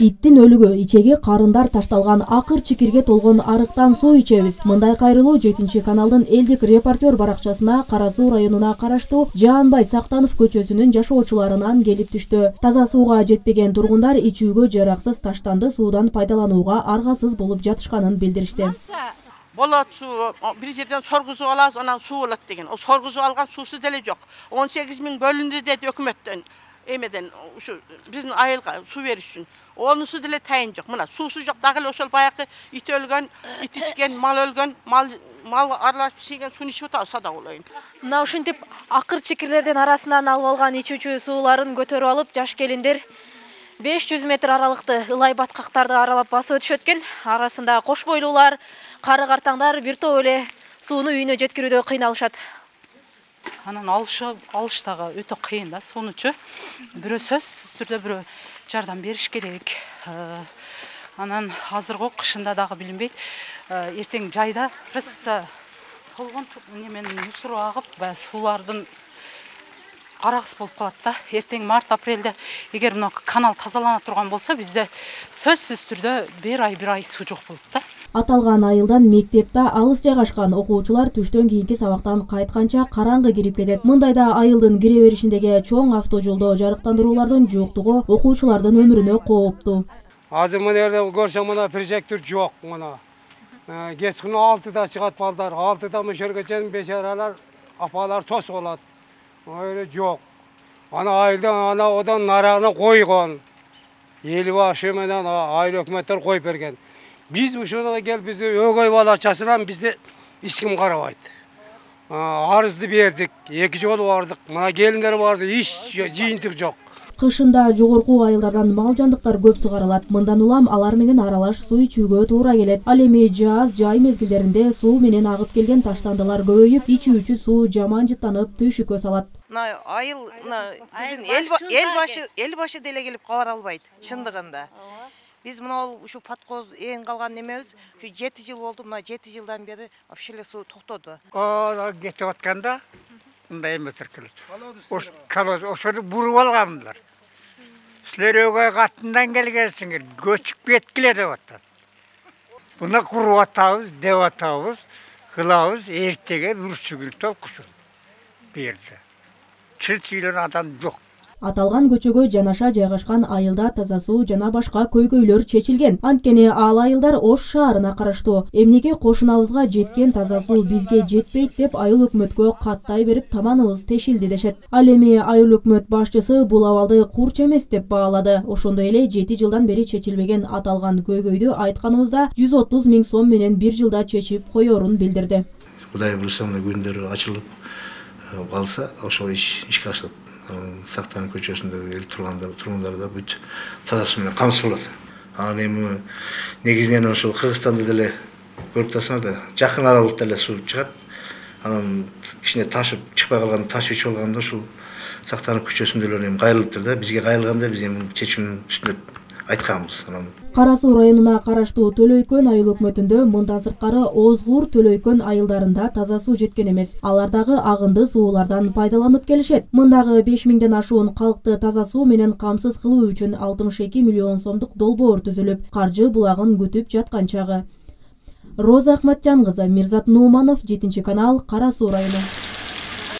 Иттин өлүгү, ичеги карындар ташталган акыр чикирге толгон арыктан суу ичебиз. Мындай кайрылуу 7 каналдын элдик репортер баракчасына Кара Суу районуна караштуу Жаанбай Сактанов көчөсүнүн жашоочуларынан келип түштү. Таза сууга жетпеген тургундар ичүүгө жараксыз таштанды суудан пайдаланууга аргасыз болуп жатышканын билдиришти. Болот суу бир жерден соргузуп алабыз, анан суу болот деген. О соргузуп алган суусу деле жок. 18 000 бөлүндү деди өкмөттөн. Эмеден ушу биздин айылга суу бериш үчүн. Онусу деле тайын жок. Мына суусу жок, дагы эле ошол баягы ит өлгөн, ит ичкен, мал өлгөн, мал аралашып сейген сууну ичип атабыз сада болоюн. Мына ушинтип акыр чикирлердин арасынан алып алган ичүүчү сууларын көтөрүп алып, жаш келиндер 500 метр аралыкты ылай баткактарды аралап басып өтүшөт экен. Арасында кош бойлуулар, кары картаңдар бир топ эле сууну үйүнө жеткирүүдө кыйналышат. Анан алыш дагы өтө кыйын да суунучу. Бирөө сөзсүз түрдө бирөө жардам бериш керек. Анан азыркы кышында дагы билинбейт. Эртең жайда просто болгон немен мусор агып, суулардын карагыс болуп калат да. Эртең март-апрелде эгер мына канал тазалана турган болсо, бизде сөзсүз түрдө бир ай суу жок болот да. Аталган айылдан мектепте алыс жайгашкан окуучулар түштөн кийинки сабактан кайтканча караңгы кирип кетет. Мындайда айылдын кире беришиндеги чоң автожолдо жарыктандыруулардын жоктугу окуучулардын өмүрүнө кооптуу. Азыр мына жерде көрсөң мына прожектор жок мына. Кеч күнү 6-да чыгат балдар, 6-да мөшөргө чейин бечаралар, апалар тосуп алат. Öyle yok. Ana ayıldan odan narağını koygon. Eli başı menen aile hükümetler koyup bergen. Biz bu şurada gel bizi ögöy balachasынан bizde hiç kim karabaydı. Arızdı berdik, 2 жол бардык. Мына келиндер барды, hiç жыйынтык жок. Кышында жогорку айылдардан мал жандыктар көп сугарылат. Мындан улам алар менен аралаш суу ичүүгө туура келет. Ал эми жаз, жай мезгилдеринде суу менен агып келген таштандылар көбөйүп, ичүүчү суу жаман жыттанып, түйшүккө салат. Айыл биздин эл башы деле келип кабар албайт, чындыгында. Биз мына ушу подкоз эң калган немебиз, ушу 7 жыл болду, мына 7 жылдан бери вообще эле суу токтоду. Кетип атканда мындай эме тиркелет. Ошону буруп алгандар. Силер өгөй катындан келгенсиңер, көчүп кеткиле деп атат. Буна куруп атабыз, деп атабыз, кылабыз, эртеге бүрсүгүл толкушун берди. Чыйлан адам жок. Аталган көчөгө жанаша жайгашкан айылда таза суу жана башка көйгөйлөр чечилген. Анткени ал айылдар Ош шаарына караштуу. Эмнеге кошунабызга жеткен таза суу бизге жетпейт деп айыл өкмөткө каттай берип таманыбыз тешилди дешет. Ал эми айыл өкмөт башчысы бул абалды курч эмес деп баалады. Ошондой эле 7 жылдан бери чечилбеген аталган көйгөйдү айтканыбызда 130 000 сом менен 1 жылда чечип коерун билдирди. Кудай буйруса күндөр ачылып калса, ошол ишке ашат. Сактанып көчөсүндө эл тургундар да бүт таза суу менен камсыз болот. Анан эми негизинен ошол Кыргызстанда деле көрүп турсаңар да, жакын аралыкта эле суу чыгат. Анан кичине ташып чыкпай калганда, ташып ичип алганда ушул Сактанып көчөсүндө эле эми кайрылыптыр да. Бизге кайрылганда биз эми чечимин үстүндө айтканбыз. Кара Суу районуна караштуу Төлөйкөн айыл өкмөтүндө мындан сырткары Озгур, Төлөйкөн айылдарында таза суу жеткен эмес. Алар дагы агынды суулардан пайдаланып келишет. Мындагы 5000ден ашуун калкты таза суу менен камсыз кылуу үчүн 62 миллион сомдук долбоор түзүлүп, каржы булагын күтүп жаткан чагы. Роза Акматжан кызы, Мирзат Нууманов, 7 канал, Кара Суу району.